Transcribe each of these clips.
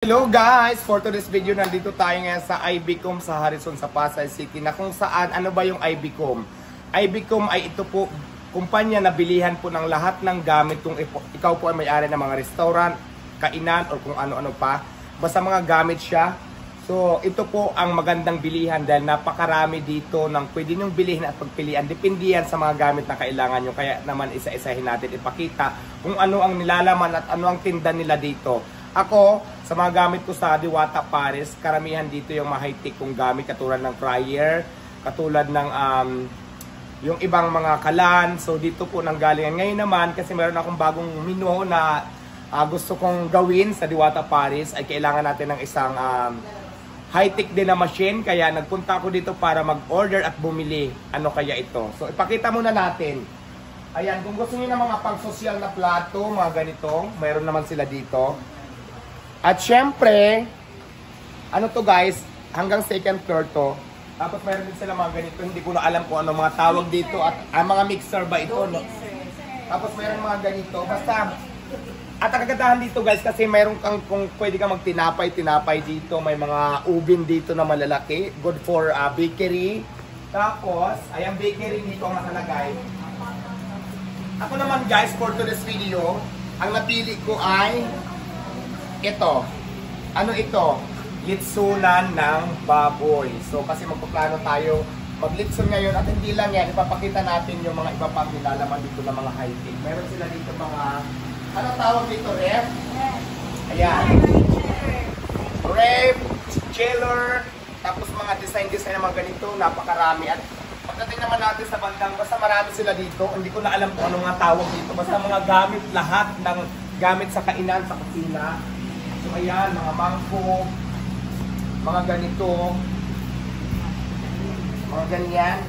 Hello guys! For today's video, nandito tayo ngayon sa Ibicom sa Harrison sa Pasay City na kung saan, ano ba yung Ibicom? Ibicom ay ito po, kumpanya na bilihan po ng lahat ng gamit kung ikaw po ay may-ari ng mga restaurant, kainan, o kung ano-ano pa. Basta mga gamit siya. So, ito po ang magandang bilihan dahil napakarami dito ng pwede nyong bilihin at pagpilian. Depende yan sa mga gamit na kailangan nyo. Kaya naman isa-isahin natin ipakita kung ano ang nilalaman at ano ang tinda nila dito. Ako, sa mga gamit ko sa Diwata Paris, karamihan dito yung high-tech kong gamit, katulad ng fryer, katulad ng yung ibang mga kalan. So dito po nanggalingan. Ngayon naman, kasi meron akong bagong menu na gusto kong gawin sa Diwata Paris, ay kailangan natin ng isang high-tech din na machine. Kaya nagpunta ako dito para mag-order at bumili. Ano kaya ito? So ipakita muna natin. Ayan, kung gusto niyo ng mga pang-social na plato, mga ganito, mayroon naman sila dito. At syempre, ano to guys, hanggang second floor to. Tapos mayroon din sila mga ganito, hindi ko na alam kung ano mga tawag dito. At mga mixer ba ito, no? Tapos mayroon mga ganito, basta. At ang kagandahan dito guys, kasi mayroon kang, kung pwede kang magtinapay dito. May mga oven dito na malalaki, good for bakery. Tapos, ayan bakery dito ang nakalagay. Ako naman guys, for today's video, ang napili ko ay ito. Ano ito? Litsunan ng baboy. So kasi magpaplano tayo maglitsun ngayon at hindi lang yan, ipapakita natin yung mga iba pang nilalaman dito ng mga high-tech. Meron sila dito mga, ano tawag dito? Ref? Ayan. Ref, chiller, tapos mga design na mga ganito, napakarami. At pagdating naman natin sa bandang, basta marami sila dito. Hindi ko na alam kung ano nga tawag dito. Basta mga gamit, lahat ng gamit sa kainan, sa kusina. So ayan, mga mangkok, mga ganito, mga ganyan.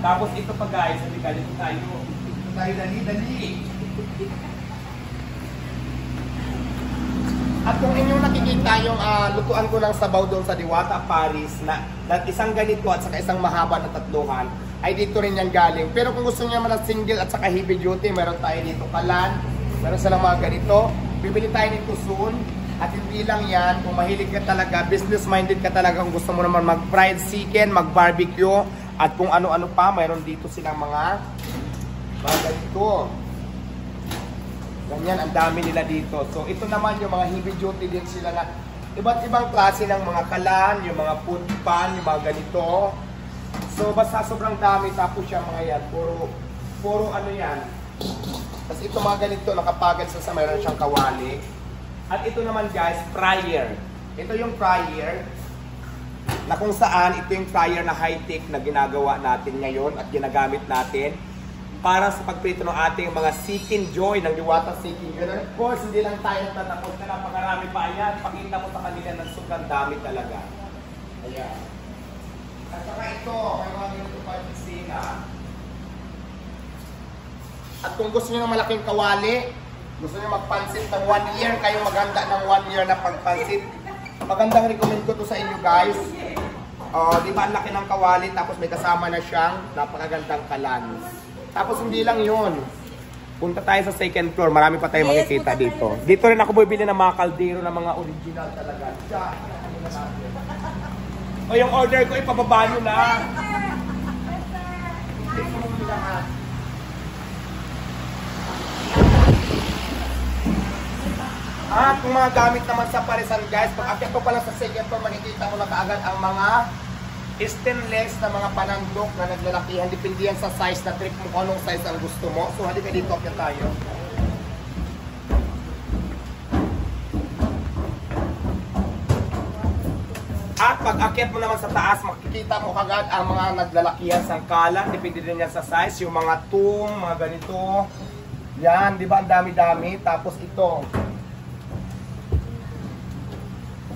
Tapos ito pa guys, halika dito tayo. Dito tayo, dali. At kung inyong nakikita yung lutuan ko ng sabaw doon sa Diwata Paris na isang ganito at saka isang mahaba na tatluhan, ay dito rin yan galing. Pero kung gusto niyo naman na single at saka heavy duty, meron tayo dito kalan, meron silang mga ganito. Bibili tayo nito soon. At hindi lang yan, kung mahilig ka talaga, business-minded ka talaga, kung gusto mo naman mag-fried chicken, mag-barbecue, at kung ano-ano pa, mayroon dito silang mga ganito. Ganyan, ang dami nila dito. So ito naman yung mga heavy duty din sila na iba't ibang klase ng mga kalan, yung mga food pan, yung mga ganito. So basta sobrang dami, tapos siya mga yan, puro ano yan. Tapos ito mga ganito, nakapagad sa mayroon siyang kawali. At ito naman guys, fryer. Ito yung fryer na kung saan ito yung fryer na high-tech na ginagawa natin ngayon at ginagamit natin para sa pagprito ng ating mga Chicken Joy ng Diwata Chicken Joy. And of course, hindi lang tayo natatapos na napakarami pa yan. Pakita mo sa kanila ng sobrang dami talaga. Ayan. At saka ito, may mga ganito pa yung kusina. At kung gusto niyo ng malaking kawali, gusto niyo magpansit ng 1 year, kayo maganda ng 1 year na pagpansit. Magandang recommend ko to sa inyo guys. Di ba ang laki ng kawali, tapos may kasama na siyang napakagandang kalan. Tapos hindi lang yun. Punta tayo sa second floor, marami pa tayong makikita dito. Dito rin ako bibili ng mga kaldero na mga original talaga. O yung order ko, ipababa nyo na. At kung mga gamit naman sa parisan guys, pag akit ko pala sa second floor, makikita mo na kaagad ang mga stainless na mga panandok na naglalakihan. Depende yan sa size na trip mo kung anong size ang gusto mo. So halika dito, akit tayo. At pag akit mo naman sa taas, makikita mo kagad ang mga naglalakihan sangkalan. Depende din yan sa size. Yung mga tung, mga ganito. Yan, di ba? Ang dami-dami. Tapos ito.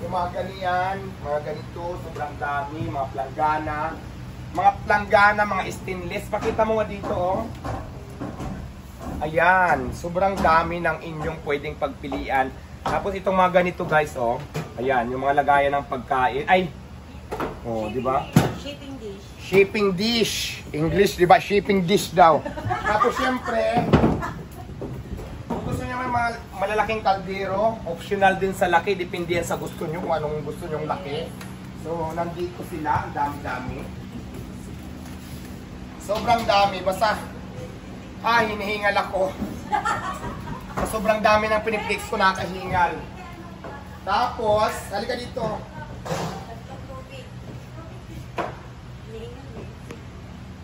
Yung mga ganyan, mga ganito, sobrang dami, mga planggana, mga stainless. Pakita mo nga dito, oh. Ayan, sobrang dami ng inyong pwedeng pagpilian. Tapos itong mga ganito guys, oh. Ayan, yung mga lagayan ng pagkain. Ay! Oh, di ba? Shipping dish. Shipping dish. English, di ba? Shipping dish daw. Tapos syempre, kung gusto niyo may mga malalaking kaldero, optional din sa laki, depende yan sa gusto nyo kung anong gusto nyong laki. So, nandito sila, ang dami-dami. Sobrang dami, basta, hinihingal ako. Sa sobrang dami ng piniplex ko, nakahingal. Tapos, halika dito.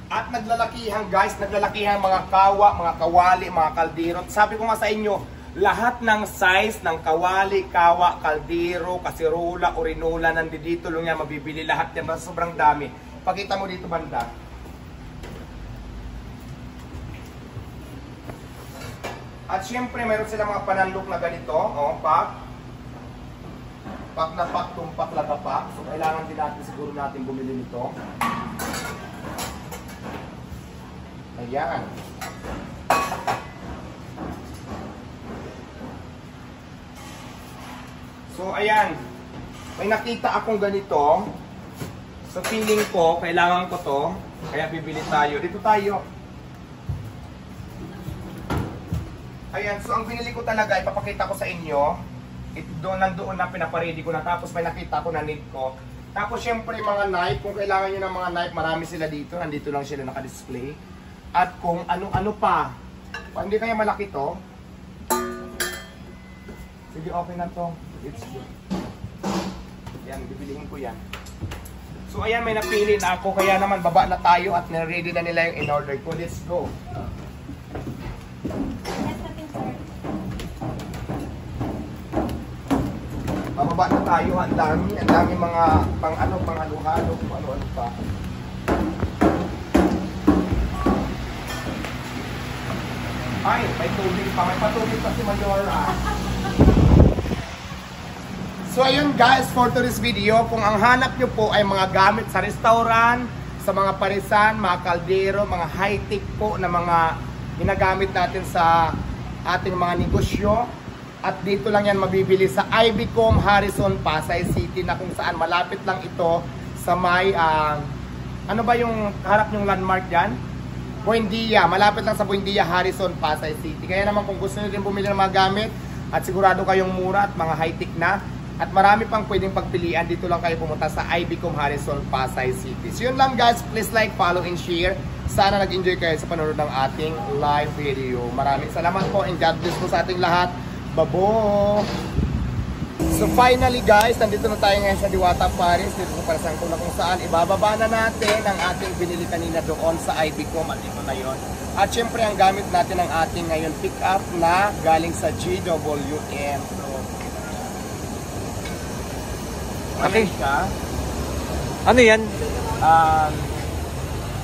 At naglalakihan guys, naglalakihan mga kawa, mga kawali, mga kaldero. Sabi ko nga sa inyo, lahat ng size ng kawali, kawa, kaldero, kasirola, orinola, nandito lang yan, mabibili lahat yan. Sobrang dami. Pakita mo dito banda. At syempre, meron sila mga panandok na ganito. Oh, pak na pak, tumpak, lagapak. So, kailangan din natin, siguro natin bumili nito. Ayan. So, ayan. May nakita akong ganito. So, feeling ko, kailangan ko to. Kaya bibili tayo. Dito tayo. Ayan. So, ang binili ko talaga, ipapakita ko sa inyo. Ito, nandoon na, pinaparedy ko na. Tapos, may nakita ko na need ko. Tapos, syempre, mga knife. Kung kailangan nyo ng mga knife, marami sila dito. Nandito lang sila nakadisplay. At kung ano-ano pa. Hindi kaya malaki to. Sige, okay na to. It's good. Yan, bibilihin ko yan. So, ayan, may napili na ako. Kaya naman, baba na tayo at na-ready na nila yung in-order ko. Let's go. Bababa na tayo. Ang dami mga pang-halo-halo, kung ano-ano pa. Ay, may tubig pa. May patubig pa si Mayora. So, ayun guys, for today's video, kung ang hanap nyo po ay mga gamit sa restaurant, sa mga parisan, mga kaldero, mga high-tech po na mga ginagamit natin sa ating mga negosyo. At dito lang yan mabibili sa Ibicom Harrison, Pasay City, na kung saan malapit lang ito sa may, ano ba yung harap yung landmark dyan? Buendia, malapit lang sa Buendia, Harrison, Pasay City. Kaya naman kung gusto nyo din bumili ng mga gamit at sigurado kayong mura at mga high-tech na at marami pang pwedeng pagpilian, dito lang kayo pumunta sa Ibicom Harrison, Pasay City. So yun lang guys, please like, follow, and share. Sana nag-enjoy kayo sa panonood ng ating live video. Maraming salamat po and God bless po sa ating lahat. Babo! So finally guys, nandito na tayo ngayon sa Diwata, Paris. Dito sa Parasan ko na kung saan ibababa na natin ang ating binili kanina doon sa Ibicom at dito na yon. At syempre ang gamit natin ang ating ngayon pick up na galing sa GWM. So, okay. Siya. Ano yan?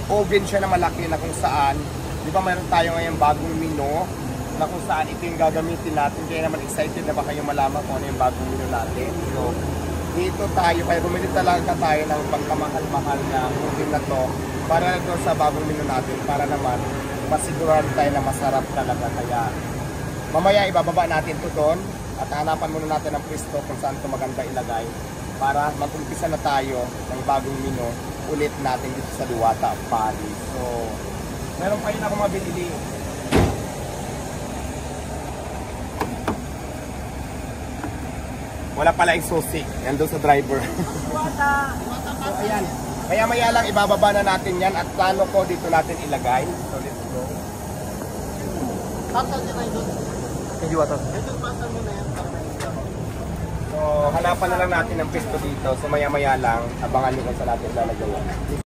Oven siya na malaki na kung saan, di ba mayroon tayo ngayon bagong menu na kung saan ito yung gagamitin natin. Kaya naman excited na ba kayong malaman kung ano yung bagong menu natin. So, dito tayo, kaya bumili talaga tayo ng pagkamahal-mahal na oven na to para doon sa bagong menu natin, para naman masigurado tayo na masarap talaga. Kaya mamaya ibababa natin to doon at hanapan muna natin ang pwesto kung saan ito maganda ilagay para mag-umpisa na tayo ng bagong menu ulit natin dito sa Diwata, Paris. So, meron pa rin ako mabili. Wala pala yung susi. Yan doon sa driver. So, ayan. Maya-maya lang ibababa na natin yan at plano ko dito natin ilagay. So, let's go. Hindi wata. So, hanapan na lang natin ng pisto dito. So, maya-maya lang, abangan nyo kung saan natin lalagay yan.